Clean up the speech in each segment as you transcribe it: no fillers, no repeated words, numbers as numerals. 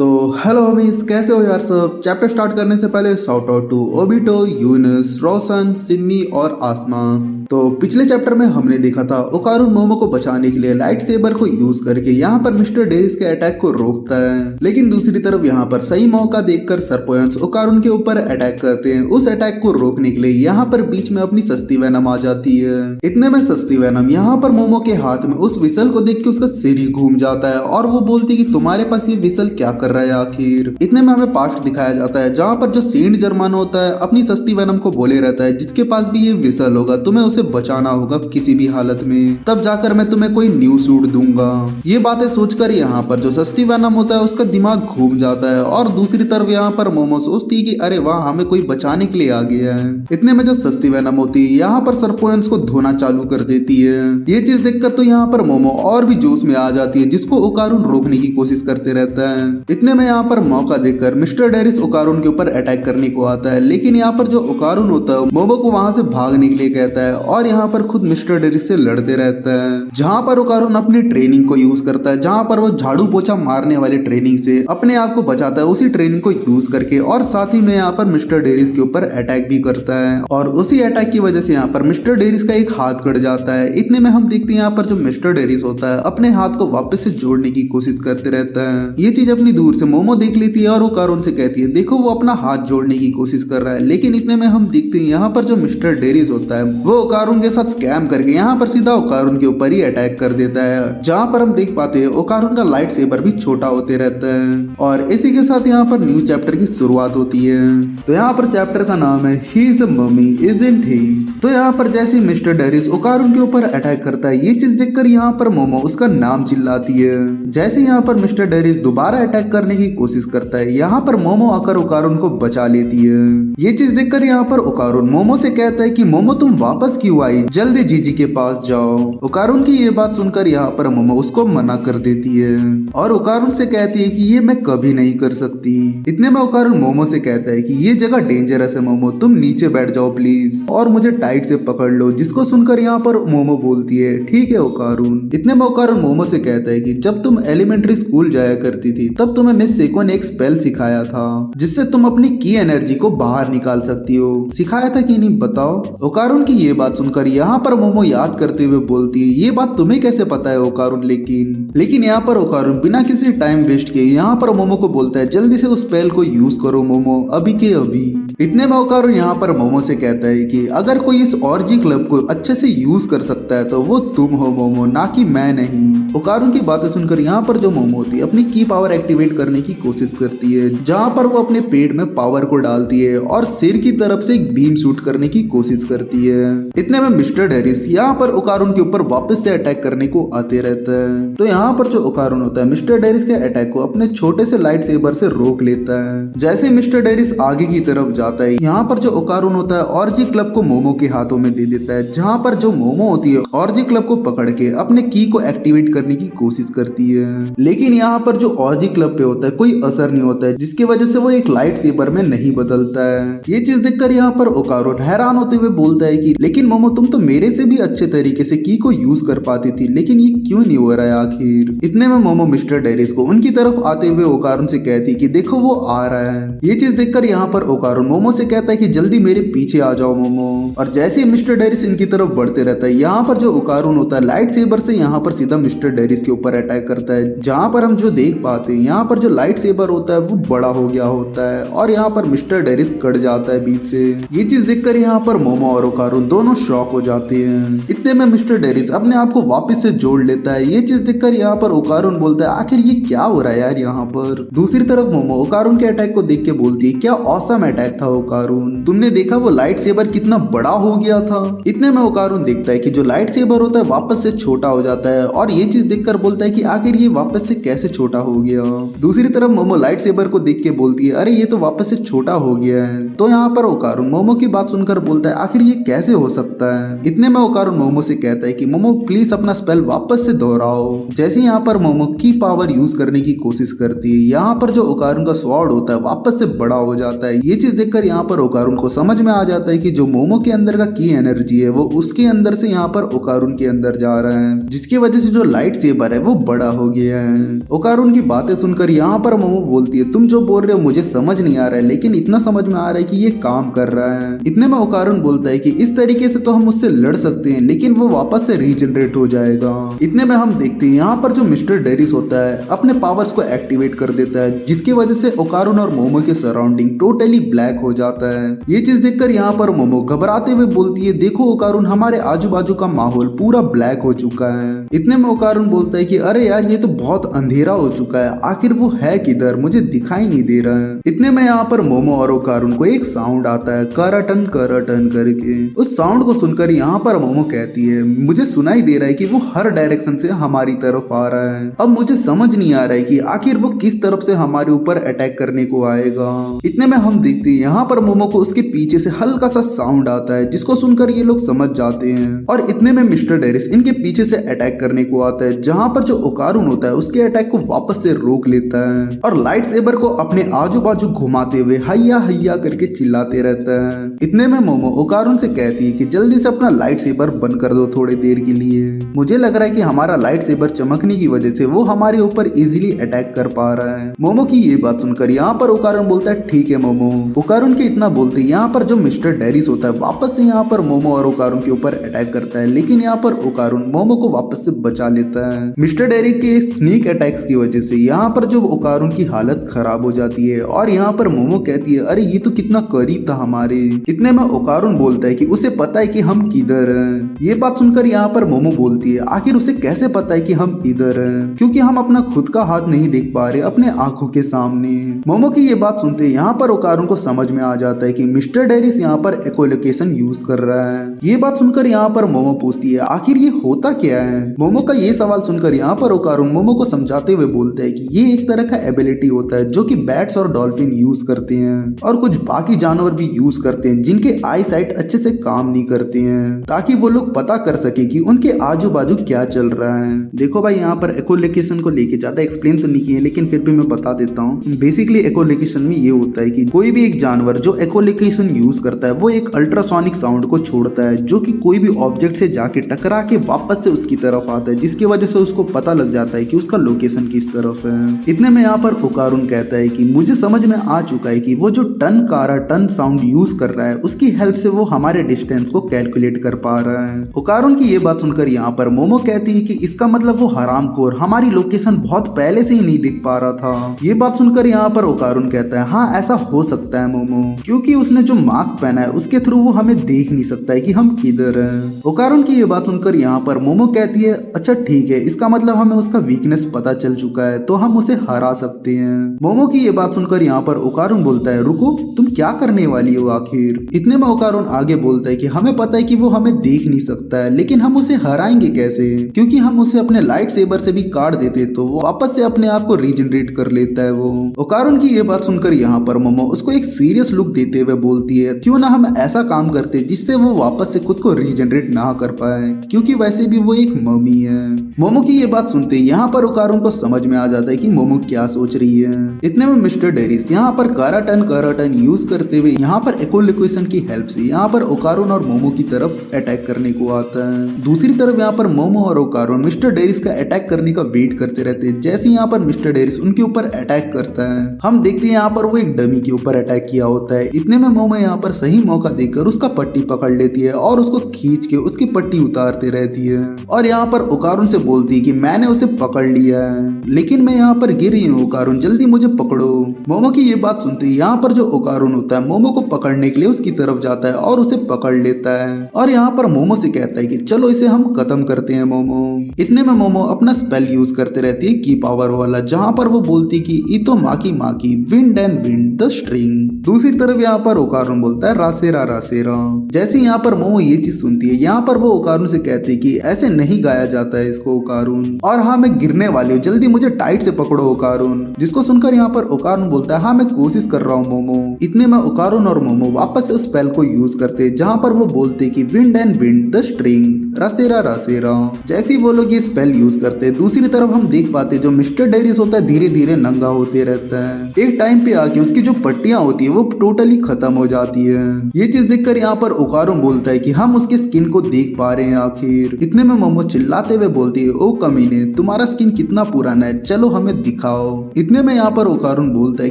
तो hello Amy's, कैसे हो यार सब। चैप्टर स्टार्ट करने से पहले shout out to Obito, Younus, Roshan, Simmi और आसमा। तो पिछले चैप्टर में हमने देखा था ओकारुन मोमो को बचाने के लिए लाइट सेबर को यूज करके यहाँ पर मिस्टर डेरिस के अटैक को रोकता है, लेकिन दूसरी तरफ यहाँ पर सही मौका देखकर सरपोयंस ओकारुन के ऊपर अटैक करते हैं। उस अटैक को रोकने के लिए यहाँ पर बीच में अपनी सस्ती वैनम आ जाती है। इतने में सस्ती वैनम यहाँ पर मोमो के हाथ में उस विसल को देख के उसका सिर ही घूम जाता है और वो बोलती है कि तुम्हारे पास ये विसल क्या कर रहा है आखिर। इतने में हमें पास्ट दिखाया जाता है जहाँ पर जो सेंट जर्मन होता है अपनी सस्ती वैनम को बोले रहता है जिसके पास भी ये विसल होगा तुम्हें उसे बचाना होगा किसी भी हालत में, तब जाकर मैं तुम्हें कोई न्यू सूट दूंगा। ये बातें सोचकर यहाँ पर जो सस्ती वैनम होता है उसका दिमाग घूम जाता है और दूसरी तरफ यहाँ पर मोमो सोचती है कि अरे वाह, हमें कोई बचाने के लिए आ गया है। इतने में जो सस्ती वैनम होती है यहाँ पर सरपोयंस को धोना चालू कर देती है। ये चीज देखकर तो यहाँ पर मोमो और भी जोश में आ जाती है जिसको ओकारुन रोकने की कोशिश करते रहता है। इतने में यहाँ पर मौका देकर मिस्टर डेरिस ओकारुन के ऊपर अटैक करने को आता है, लेकिन यहाँ पर जो ओकारुन होता है मोमो को वहां से भागने के लिए कहता है और यहाँ पर खुद मिस्टर डेरिस से लड़ते रहता है। जहाँ पर ओकारुन अपनी ट्रेनिंग को यूज करता है, जहाँ पर वो झाड़ू पोछा मारने वाली ट्रेनिंग से अपने आप को बचाता है, उसी ट्रेनिंग को यूज करके, और साथ ही में यहाँ पर मिस्टर डेरिस के ऊपर अटैक भी करता है और उसी अटैक की वजह से यहाँ पर मिस्टर डेरिस का एक हाथ कट जाता है। इतने में हम देखते हैं यहाँ पर जो मिस्टर डेरिस होता है अपने हाथ को वापस से जोड़ने की कोशिश करते रहता है। ये चीज अपनी दूर से मोमो देख लेती है और ओकारुन से कहती है देखो वो अपना हाथ जोड़ने की कोशिश कर रहा है, लेकिन इतने में हम देखते हैं यहाँ पर जो मिस्टर डेरिस होता है वो ओकारुन के साथ स्कैम करके यहाँ पर सीधा ओकारुन के ऊपर ही अटैक कर देता है, जहाँ पर हम देख पाते हैं ओकारुन का लाइट सेबर भी छोटा होते रहता है। और इसी के साथ यहाँ पर न्यू चैप्टर की शुरुआत होती है। तो यहाँ पर चैप्टर का नाम है he is the mummy isn't he. तो यहाँ पर जैसे ही मिस्टर डेरिस ओकारुन के ऊपर अटैक करता है, ये चीज देखकर यहाँ पर मोमो उसका नाम चिल्लाती है। जैसे यहाँ पर मिस्टर डेरिस दोबारा अटैक करने की कोशिश करता है, यहाँ पर मोमो आकर ओकारुन को बचा लेती है। ये चीज देखकर यहाँ पर ओकारुन मोमो से कहता है कि मोमो तुम वापस क्यों आई, जल्दी जीजी के पास जाओ। ओकारुन की ये बात सुनकर यहाँ पर मोमो उसको मना कर देती है और ओकारुन से कहती है कि ये मैं कभी नहीं कर सकती। इतने में ओकारुन मोमो से कहता है कि ये जगह डेंजरस है मोमो, तुम नीचे बैठ जाओ प्लीज और मुझे टाइट से पकड़ लो। जिसको सुनकर यहाँ पर मोमो बोलती है ठीक है ओकारुन। इतने में ओकारुन मोमो से कहता है कि जब तुम एलिमेंट्री स्कूल जाया करती थी तब तुम्हें मिस सेको ने एक स्पेल सिखाया था जिससे तुम अपनी की एनर्जी को बाहर निकाल सकती हो, सिखाया था कि नहीं बताओ। ओकारुन की ये बात सुनकर यहाँ पर मोमो याद करते हुए बोलती है ये बात तुम्हें कैसे पता है ओकारुन। लेकिन यहाँ पर ओकारुन बिना किसी टाइम वेस्ट किए यहाँ पर मोमो को बोलता है जल्दी से उस स्पेल को यूज करो मोमो, अभी के अभी। इतने में ओकारुन यहाँ पर मोमो से कहता है कि अगर कोई इस ऑर्जी क्लब को अच्छे से यूज कर सकता है तो वो तुम हो मोमो, ना कि मैं नहीं। ओकारुन की बातें सुनकर यहाँ पर जो मोमो होती है अपनी की पावर एक्टिवेट करने की कोशिश करती है, जहाँ पर वो अपने पेट में पावर को डालती है और सिर की तरफ से एक बीम शूट करने की कोशिश करती है। इतने में मिस्टर डेरिस यहाँ पर ओकारुन के ऊपर वापस से अटैक करने को आते रहता है। तो यहाँ पर जो ओकारुन होता है मिस्टर डेरिस के अटैक को अपने छोटे से लाइट सेबर से रोक लेता है। जैसे ही मिस्टर डेरिस आगे की तरफ जाता है, यहाँ पर जो ओकारुन होता है ऑर्जी क्लब को मोमो के हाथों में दे देता है, जहाँ पर जो मोमो होती है ऑर्जी क्लब को पकड़ के अपने की को एक्टिवेट करने की कोशिश करती है, लेकिन यहाँ पर जो ऑर्जी क्लब पे होता है कोई असर नहीं होता है, जिसकी वजह से वो एक लाइट सेबर में नहीं बदलता है। ये चीज देखकर यहाँ पर ओकारुन हैरान होते हुए बोलता है कि लेकिन मोमो तुम तो मेरे से भी अच्छे तरीके से की को यूज कर पाती थी, लेकिन ये क्यों नहीं हो रहा है आखिर। इतने में मोमो मिस्टर डेरिस को उनकी तरफ आते हुए ओकारुन से कहती कि देखो वो आ रहा है। ये चीज देखकर यहाँ पर ओकारुन मोमो से कहता है कि जल्दी मेरे पीछे आ जाओ मोमो। और जैसे ही मिस्टर डेरिस इनकी तरफ बढ़ते रहता है, यहाँ पर जो ओकारुन होता है लाइट सेबर से यहाँ पर सीधा मिस्टर डेरिस के ऊपर अटैक करता है, जहाँ पर हम जो देख पाते हैं यहाँ पर जो लाइट सेबर होता है वो बड़ा हो गया होता है और यहाँ पर मिस्टर डेरिस कट जाता है बीच से। ये चीज देखकर यहाँ पर मोमो और ओकारुन दोनों शॉक हो जाते हैं। इतने में मिस्टर डेरिस अपने आप को वापस से जोड़ लेता है। ये चीज देखकर यहाँ पर ओकारुन बोलता है आखिर ये क्या हो रहा है यार यहाँ पर। दूसरी तरफ मोमो ओकारुन के अटैक को देख के बोलती है क्या ऑसम अटैक था ओकारुन, तुमने देखा वो लाइट सेबर कितना बड़ा हो गया था। इतने में ओकारुन देखता है कि जो लाइट सेबर होता है वापस से छोटा हो जाता है और ये चीज देखकर बोलता है कि आखिर ये वापस से कैसे छोटा हो गया। दूसरी तरफ मोमो लाइट सेबर को देख के बोलती है अरे ये तो वापस से छोटा हो गया है। तो यहाँ पर ओकारुन मोमो की बात सुनकर बोलता है आखिर ये कैसे हो सकता है। इतने में ओकारुन मोमो से कहता है कि मोमो प्लीज अपना स्पेल वापस से दोहराओ। जैसे यहाँ पर मोमो की पावर यूज करने की कोशिश करती है, यहाँ पर जो ओकारुन का स्वॉर्ड होता है वापस से बड़ा हो जाता है। ये चीज देखकर यहाँ पर ओकारुन को समझ में आ जाता है कि जो मोमो के अंदर का की एनर्जी है वो उसके अंदर से यहाँ पर ओकारुन के अंदर जा रहा है, जिसकी वजह से जो लाइट सेबर है वो बड़ा हो गया है। ओकारुन की बातें सुनकर सुनकर यहाँ पर मोमो बोलती है तुम जो बोल रहे हो मुझे समझ नहीं आ रहा है, लेकिन इतना समझ में आ रहा है कि ये काम कर रहा है। इतने में ओकारुन बोलता है कि इस तरीके से तो हम उससे लड़ सकते हैं, लेकिन वो वापस से रीजनरेट हो जाएगा। इतने में हम देखते हैं यहाँ पर जो मिस्टर डेरिस होता है अपने पावर्स को एक्टिवेट कर देता है, जिसकी वजह से ओकारुन और मोमो के सराउंडिंग टोटली ब्लैक हो जाता है। ये चीज देखकर यहाँ पर मोमो घबराते हुए बोलती है देखो ओकारुन, हमारे आजू बाजू का माहौल पूरा ब्लैक हो चुका है। इतने में ओकारुन बोलता है कि अरे यार ये तो बहुत अंधेरा हो चुका है, आखिर वो है किधर, मुझे दिखाई नहीं दे रहा है। इतने में यहाँ पर मोमो और ओकारुन को एक साउंड आता है करटन करके। उस साउंड को सुनकर यहाँ पर मोमो कहती है मुझे सुनाई दे रहा है कि वो हर डायरेक्शन से हमारी तरफ आ रहा है। अब मुझे समझ नहीं आ रहा है कि आखिर वो किस तरफ से हमारे ऊपर अटैक करने को आएगा। इतने में हम देखते हैं यहाँ पर मोमो को उसके पीछे से हल्का सा साउंड आता है, जिसको सुनकर ये लोग समझ जाते हैं। और इतने में मिस्टर डेरिस इनके पीछे से अटैक करने को आता है, जहाँ पर जो ओकारुन होता है उसके अटैक को वापस से रोक लेता है और लाइट सेबर को अपने आजू बाजू घुमाते हुए हैया हैया करके चिल्लाते रहता है। इतने में मोमो ओकारुन से कहती है कि जल्दी से अपना लाइट सेबर बंद कर दो थोड़ी देर के लिए, मुझे लग रहा है कि हमारा लाइट सेबर चमकने की वजह से वो हमारे ऊपर इजीली अटैक कर पा रहा है। मोमो की ये बात सुनकर यहाँ पर ओकारुन बोलता है ठीक है मोमो। ओकारुन के इतना बोलते यहाँ पर जो मिस्टर डेरिस होता है वापस से यहाँ पर मोमो और ओकारुन के ऊपर अटैक करता है, लेकिन यहाँ पर ओकारुन मोमो को वापस से बचा लेता है। मिस्टर डेरिस के स्नीक अटैक्स की वजह से यहाँ पर जो ओकारुन की हालत खराब हो जाती है और यहाँ पर मोमो कहती है अरे ये तो कितना करीब था हमारे। इतने में ओकारुन बोलता है कि उसे पता है कि हम किधर हैं। ये बात सुनकर यहाँ पर मोमो बोलती है आखिर उसे कैसे पता है कि हम इधर हैं, क्योंकि हम अपना खुद का हाथ नहीं देख पा रहे अपने आंखों के सामने। मोमो की ये बात सुनते यहाँ पर ओकारुन को समझ में आ जाता है कि मिस्टर डेरिस यहाँ पर एकोलोकेशन यूज कर रहा है। ये बात सुनकर यहाँ पर मोमो पूछती है आखिर ये होता क्या है। मोमो का ये सवाल सुनकर यहाँ पर ओकारुन मोमो को समझाते हुए बोलता है कि ये एक तरह का एबिलिटी होता है जो कि बैट्स और डॉल्फिन यूज करते हैं और कुछ बाकी जानवर भी यूज करते हैं जिनके आई साइट अच्छे से काम नहीं करते हैं, ताकि वो लोग पता कर सके कि उनके आजू बाजू क्या चल रहा है। देखो भाई यहाँ पर एकोलोकेशन को लेके ज्यादा एक्सप्लेन तो नहीं किए, लेकिन फिर भी मैं बता देता हूँ। बेसिकली एकोलोकेशन में ये होता है कि कोई भी एक जानवर जो एकोलोकेशन यूज करता है वो एक अल्ट्रासोनिक साउंड को छोड़ता है जो कि कोई भी ऑब्जेक्ट से जाके टकरा के वापस से उसकी तरफ आता है, जिसकी वजह से उसको पता लग जाता है कि उसका लोकेशन किस तरफ है। इतने में यहाँ पर ओकारुन कहता है कि मुझे समझ में आ चुका है कि वो जो टन कारा टन साउंड यूज कर रहा है उसकी हेल्प से वो हमारे डिस्टेंस को कैलकुलेट कर पा रहा है। ओकारुन की ये बात सुनकर यहाँ पर मोमो कहती है कि इसका मतलब वो हरामखोर हमारी लोकेशन बहुत पहले से ही नहीं दिख पा रहा था। ये बात सुनकर यहाँ पर ओकारुन कहता है हाँ ऐसा हो सकता है मोमो, क्योंकि उसने जो मास्क पहना है उसके थ्रू वो हमें देख नहीं सकता है कि हम किधर हैं। ओकारुन की ये बात सुनकर यहाँ पर मोमो कहती है अच्छा ठीक है, इसका मतलब हमें उसका वीकनेस पता चल चुका है तो हम उसे हरा सकते हैं। मोमो की ये बात सुनकर यहाँ पर ओकारुन बोलता है रुको तुम क्या करने वाली हो आखिर। इतने में ओकारुन आगे बोलता है कि हमें पता है कि वो हमें देख नहीं सकता है, लेकिन हम उसे हराएंगे कैसे, क्योंकि हम उसे अपने लाइट सेबर से भी काट देते तो वो वापस से अपने आप को रीजनरेट कर लेता है वो। ओकारुन की ये बात सुनकर यहाँ पर मोमो उसको एक सीरियस लुक देते हुए बोलती है क्यों ना हम ऐसा काम करते जिससे वो वापस से खुद को रीजनरेट ना कर पाए, क्योंकि वैसे भी वो एक मम्मी है। मोमो की ये बात सुनते ही यहाँ पर ओकारुन को समझ में आ जाता है कि मोमो क्या सोच रही है। इतने में मिस्टर डेरिस यहाँ पर कराटन यूज करते हुए यहाँ पर एकोलोकेशन की हेल्प से यहाँ पर ओकारुन और मोमो की तरफ अटैक करने को आता है। दूसरी तरफ यहाँ पर मोमो और ओकारुन मिस्टर डेरिस का अटैक करने का वेट करते रहते हैं। जैसे यहाँ पर मिस्टर डेरिस उनके ऊपर अटैक करता है, हम देखते हैं यहाँ पर वो एक डमी के ऊपर अटैक किया होता है। इतने में मोमो यहाँ पर सही मौका देकर उसका पट्टी पकड़ लेती है और उसको खींच के उसकी पट्टी उतारते रहती है और यहाँ पर ओकारुन से बोलती है कि मैंने उसे पकड़ लिया है, लेकिन मैं यहाँ पर गिर रही हूँ ओकारुन, जल्दी मुझे पकड़ो। मोमो की ये बात सुनते ही यहाँ पर जो ओकारुन होता है मोमो को पकड़ने के लिए उसकी तरफ जाता है और उसे पकड़ लेता है और यहाँ पर मोमो से कहता है कि चलो इसे हम खत्म करते हैं मोमो। इतने में मोमो अपना स्पेल यूज करते रहती है की पावर वाला, जहाँ पर वो बोलती कि इतो माकी wind and wind the string. दूसरी तरफ यहाँ पर ओकारुन बोलता है रासेरा रासेरा। जैसे यहाँ पर मोमो ये चीज सुनती है यहाँ पर वो ओकारुन से कहती है कि ऐसे नहीं गाया जाता है इसको ओकारुन, और हाँ मैं गिरने वाली हूँ, जल्दी मुझे टाइट से पकड़ो ओकारुन। जिसको सुनकर यहाँ पर ओकारुन बोलता है हाँ मैं कोशिश कर रहा हूँ मोमो। इतने में ओकारुन और मोमो वापस से उस स्पेल को यूज करते हैं जहाँ पर वो बोलते कि wind and wind the string रासेरा रासेरा। जैसे ही वो लोग ये स्पेल यूज करते हैं दूसरी तरफ हम देख पाते जो मिस्टर डेरिस होता है धीरे धीरे नंगा होते रहता है। एक टाइम पे आके उसकी जो पट्टियां होती है वो टोटली खत्म हो जाती है। ये चीज देखकर यहाँ पर ओकारुन बोलता है कि हम उसके स्किन को देख पा रहे हैं आखिर। इतने में मोमो चिल्लाते हुए बोलती है ओ कमीने तुम्हारा स्किन कितना पुराना है, चलो हमें दिखाओ। इतने में यहाँ पर ओकारुन बोलता है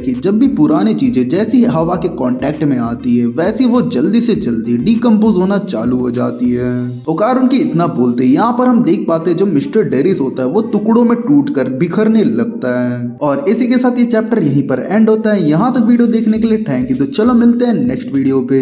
कि जब भी पुरानी चीजें जैसी हवा के कांटेक्ट में आती है वैसी वो जल्दी से जल्दी डिकम्पोज होना चालू हो जाती है। ओकारुन की इतना बोलते यहाँ पर हम देख पाते हैं जो मिस्टर डेरिस होता है वो टुकड़ों में टूटकर बिखरने लगता है। और इसी के साथ ये चैप्टर यहीं पर एंड होता है। यहाँ तक वीडियो देखने के लिए थैंक यू। तो चलो मिलते हैं नेक्स्ट वीडियो पे।